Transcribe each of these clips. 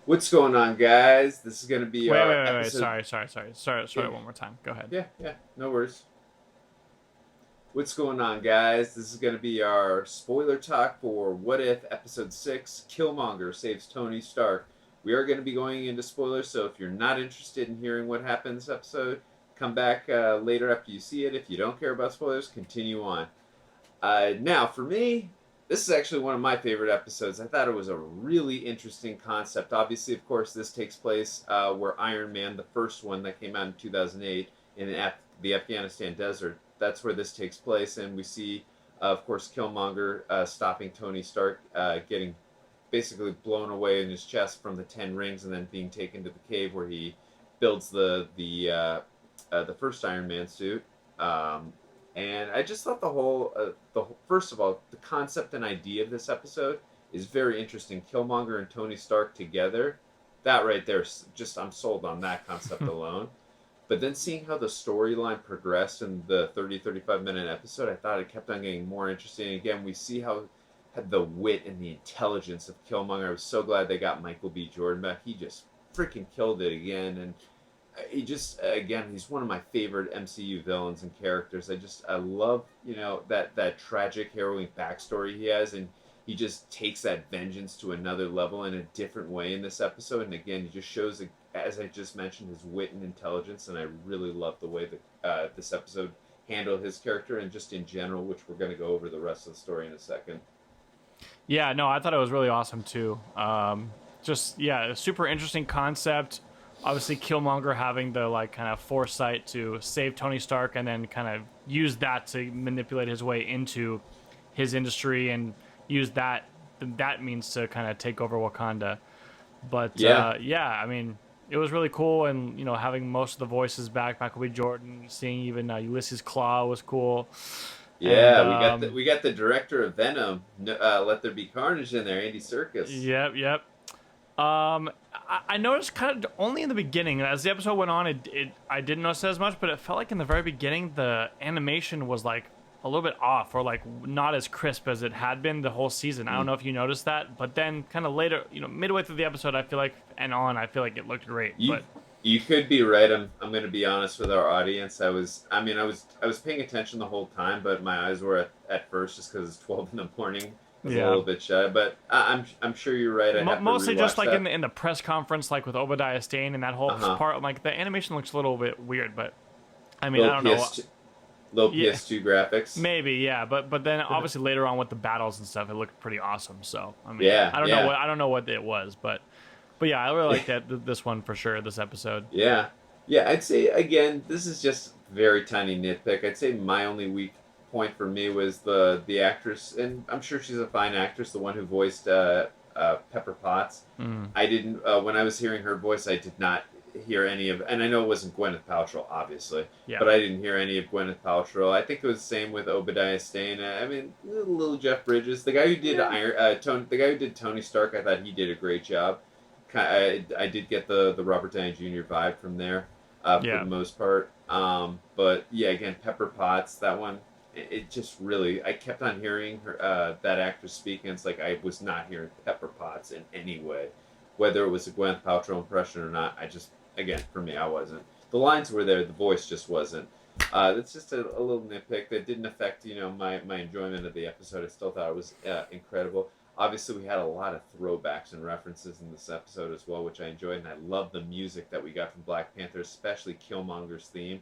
What's going on, guys? This is going to be Wait, wait, our wait, wait. episode. Sorry. Yeah, One more time. Go ahead. yeah, no worries. What's going on, guys? This is going to be our spoiler talk for What If Episode 6 Killmonger Saves Tony Stark. We are going to be going into spoilers, so if you're not interested in hearing what happened this episode, come back later after you see it. If you don't care about spoilers, continue on. Now, for me, this is actually one of my favorite episodes. I thought it was a really interesting concept. Obviously, of course, this takes place where Iron Man, the first one that came out in 2008, in the Afghanistan desert, that's where this takes place. And we see, of course, Killmonger stopping Tony Stark, getting basically blown away in his chest from the 10 rings, and then being taken to the cave where he builds the first Iron Man suit. And I just thought first of all, the concept and idea of this episode is very interesting. Killmonger and Tony Stark together, that right there, just I'm sold on that concept alone. But then seeing how the storyline progressed in the 35 minute episode, I thought it kept on getting more interesting. And again, we see how had the wit and the intelligence of Killmonger. I was so glad they got Michael B. Jordan back. He just freaking killed it again. And he just again he's one of my favorite MCU villains and characters. I love that tragic heroic backstory he has, and he just takes that vengeance to another level in a different way in this episode. And again, he just shows, as I just mentioned, his wit and intelligence. And I really love the way that this episode handled his character and just in general, which we're going to go over the rest of the story in a second. Yeah, no, I thought it was really awesome too. Just yeah, a super interesting concept. Obviously, Killmonger having the like kind of foresight to save Tony Stark and then kind of use that to manipulate his way into his industry and use that means to kind of take over Wakanda. But Yeah, yeah, I mean, it was really cool, and having most of the voices back, Michael B. Jordan, seeing even Ulysses Claw was cool, and yeah, we got the director of Venom, Let There Be Carnage in there, Andy Serkis. yep. I noticed kind of only in the beginning. As the episode went on, I didn't notice it as much, but it felt like in the very beginning the animation was like a little bit off or like not as crisp as it had been the whole season. I don't Mm. know if you noticed that, but then kind of later, midway through the episode, I feel like I feel like it looked great. You But you could be right. I'm going to be honest with our audience. I was paying attention the whole time, but my eyes were at first just because it's 12 in the morning. I was a yeah, little bit shy, but I'm sure you're right. I have to mostly just rewatch like in that. the press conference, like with Obadiah Stane and that whole Uh huh. part. Like the animation looks a little bit weird, but I mean, I Little don't know. PS2, little Yeah, PS2 graphics. maybe, yeah, but then obviously later on with the battles and stuff, it looked pretty awesome. So I mean, Yeah, yeah, I don't know what it was, but yeah, I really like this one for sure. This episode. yeah, yeah. I'd say again, this is just very tiny nitpick. I'd say my only weak point for me was the actress, and I'm sure she's a fine actress, the one who voiced Pepper Potts. Mm, I didn't when I was hearing her voice, I did not hear any of, and I know it wasn't Gwyneth Paltrow, obviously, yeah, but I didn't hear any of Gwyneth Paltrow. I think it was the same with Obadiah Stane. I mean, little Jeff Bridges, the guy who did yeah, the guy who did Tony Stark. I thought he did a great job. I did get the Robert Downey Jr. vibe from there for the yeah. most part. But yeah, again, Pepper Potts, that one, it just really, I kept on hearing her, that actress speak, and it's like I was not hearing Pepper Potts in any way, whether it was a Gwyneth Paltrow impression or not. I just, again, for me, I wasn't. The lines were there, the voice just wasn't. That's just a little nitpick that didn't affect my enjoyment of the episode. I still thought it was incredible. Obviously, we had a lot of throwbacks and references in this episode as well, which I enjoyed, and I love the music that we got from Black Panther, especially Killmonger's theme.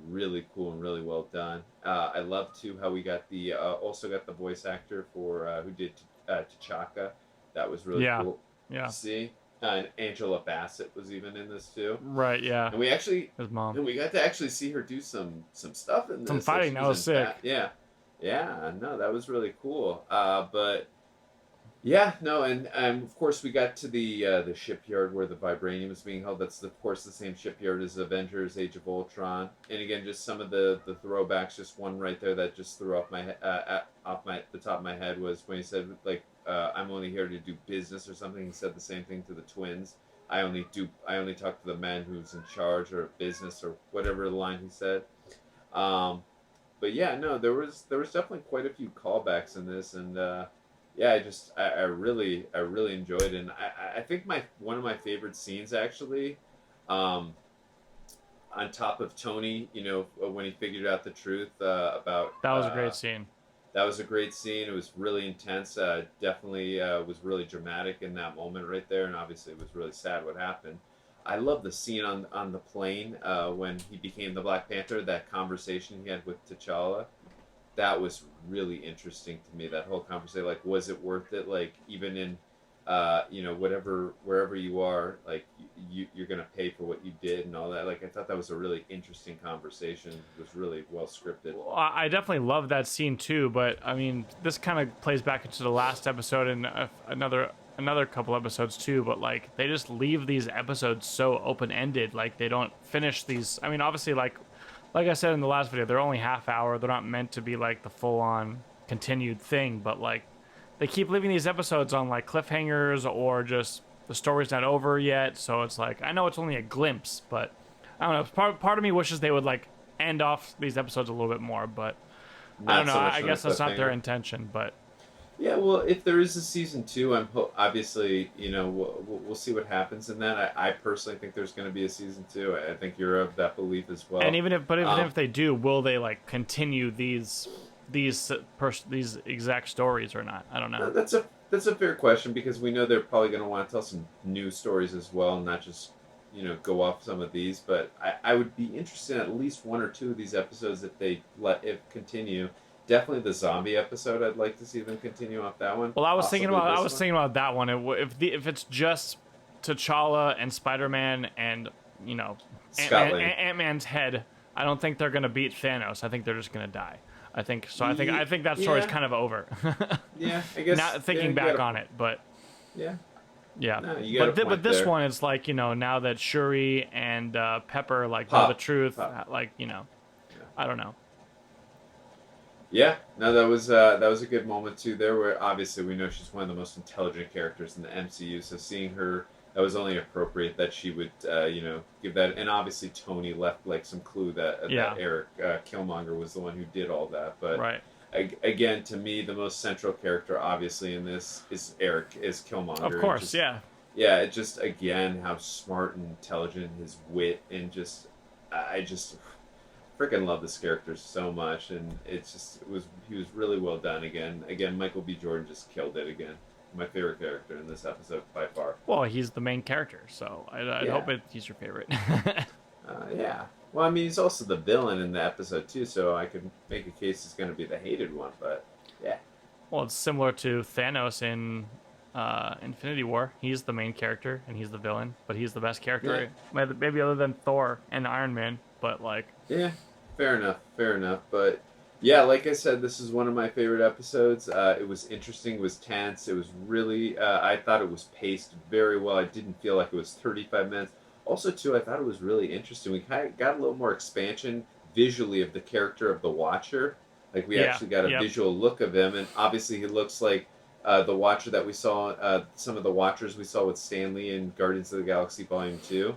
Really cool and really well done. I love too how we got the also got the voice actor for who did T'Chaka. That was really Yeah, cool to yeah, see. And Angela Bassett was even in this too, right, yeah. and we actually His mom, and we got to actually see her do some stuff in some this. Like fighting. she That was was in sick. yeah, yeah. No, that was really cool. But yeah, no, and of course we got to the shipyard where the vibranium is being held. That's of course the same shipyard as Avengers: Age of Ultron. And again, just some of the throwbacks. Just one right there that just threw off the top of my head was when he said like I'm only here to do business or something. He said the same thing to the twins. I only talk to the man who's in charge or business or whatever the line he said. Um, but yeah, no, there was definitely quite a few callbacks in this, and yeah, I really enjoyed it. And I think one of my favorite scenes actually, um, on top of Tony, when he figured out the truth about That was a great scene. that was a great scene. It was really intense. Definitely was really dramatic in that moment right there, and obviously it was really sad what happened. I love the scene on the plane when he became the Black Panther. That conversation he had with T'Challa, that was really interesting to me. That whole conversation, like, was it worth it? Like, even in, whatever wherever you are, like, you're gonna pay for what you did and all that. Like, I thought that was a really interesting conversation. It was really well scripted. Well, I definitely love that scene too, but I mean, this kind of plays back into the last episode and another couple episodes too. But like, they just leave these episodes so open ended. Like, they don't finish these. I mean, obviously, like I said in the last video, they're only half hour. They're not meant to be like the full on continued thing. But like, they keep leaving these episodes on like cliffhangers or just the story's not over yet. So it's like, I know it's only a glimpse, but I don't know. Part of me wishes they would like end off these episodes a little bit more, but I don't Not know. so much I on a guess that's not their cliffhanger. intention, but Yeah, well, if there is a season two, obviously, we'll see what happens in that. I personally think there's going to be a season two. I think you're of that belief as and well. even if they do, will they like continue these exact stories or not? I don't know. That's a fair question because we know they're probably going to want to tell some new stories as well, not just go off some of these. But I would be interested in at least one or two of these episodes if they let it continue. Definitely the zombie episode. I'd like to see them continue off that one. Well, Possibly I this was one. thinking about that one. If it's just T'Challa and Spider-Man and you know Scott Lang. Ant-Man's head, I don't think they're gonna beat Thanos. I think they're just gonna die. I think so. I think that story's Yeah, kind of over. yeah. I guess. Not thinking you back gotta- on it, but Yeah. yeah. No, you got a point But this there. one, it's like now that Shuri and Pepper like know the Pop. truth, Pop. like Yeah. I don't know. Yeah, no, that was a good moment too. There, where obviously we know she's one of the most intelligent characters in the MCU. So seeing her, that was only appropriate that she would, give that. And obviously Tony left like some clue that Yeah. that Eric Killmonger was the one who did all that. But Right. again, to me, the most central character, obviously in this, is Killmonger. Of And course, just, yeah. yeah, it just again how smart and intelligent, his wit, and just I just freaking love this character so much, and he was really well done again. Michael B. Jordan just killed it again. My favorite character in this episode by far. Well, he's the main character, so I'd Yeah. hope he's your favorite. Yeah. Well, I mean, he's also the villain in the episode too, so I could make a case he's going to be the hated one. But yeah, Well, it's similar to Thanos in Infinity War. He's the main character and he's the villain, but he's the best character, maybe other than Thor and Iron Man. But like, yeah, fair enough, fair enough. But yeah, like I said, this is one of my favorite episodes. It was interesting, it was tense, it was really. I thought it was paced very well. I didn't feel like it was 35 minutes. Also, too, I thought it was really interesting. We kind of got a little more expansion visually of the character of the Watcher. Like we yeah, actually got a yep, visual look of him, and obviously he looks like the Watcher that we saw. Some of the Watchers we saw with Stanley in Guardians of the Galaxy Volume 2.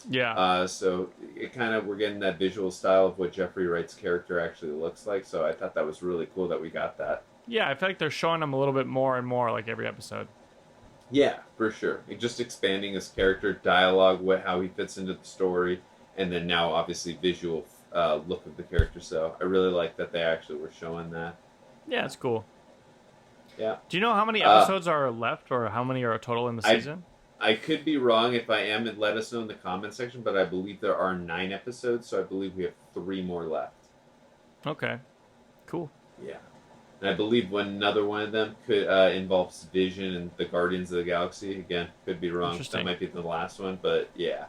yeah. So it kind of we're getting that visual style of what Jeffrey Wright's character actually looks like. So I thought that was really cool that we got that. Yeah, I feel like they're showing him a little bit more and more like every episode. Yeah, for sure. Just expanding his character, dialogue, how he fits into the story, and then now obviously visual look of the character. So I really like that they actually were showing that. Yeah, it's cool. Yeah. Do you know how many episodes are left or how many are total in the season? I could be wrong. If I am, let us know in the comment section. But I believe there are 9 episodes, so I believe we have 3 more left. Okay, cool. Yeah. And I believe another one of them could involves Vision and the Guardians of the Galaxy. Again, could be wrong. Interesting. That might be the last one, but yeah.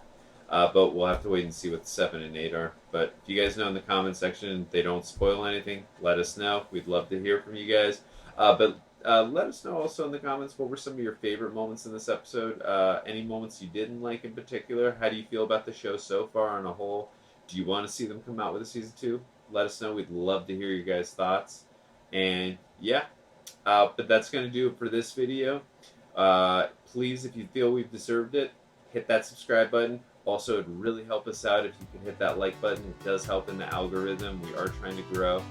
But we'll have to wait and see what 7 and 8 are. But if you guys know in the comment section, they don't spoil anything, let us know. We'd love to hear from you guys. But let us know also in the comments what were some of your favorite moments in this episode. Any moments you didn't like in particular. How do you feel about the show so far on a whole? Do you want to see them come out with a season 2? Let us know. We'd love to hear your guys' thoughts. And yeah, but that's going to do it for this video. Please, if you feel we've deserved it, hit that subscribe button. Also, it'd really help us out if you could hit that like button. It does help in the algorithm. We are trying to grow.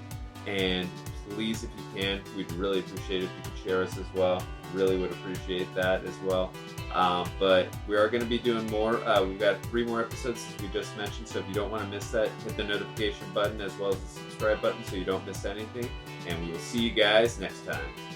And please, if you can, we'd really appreciate it if you could share us as well. Really would appreciate that as well. But we are going to be doing more. We've got 3 more episodes, as we just mentioned. So if you don't want to miss that, hit the notification button as well as the subscribe button so you don't miss anything. And we will see you guys next time.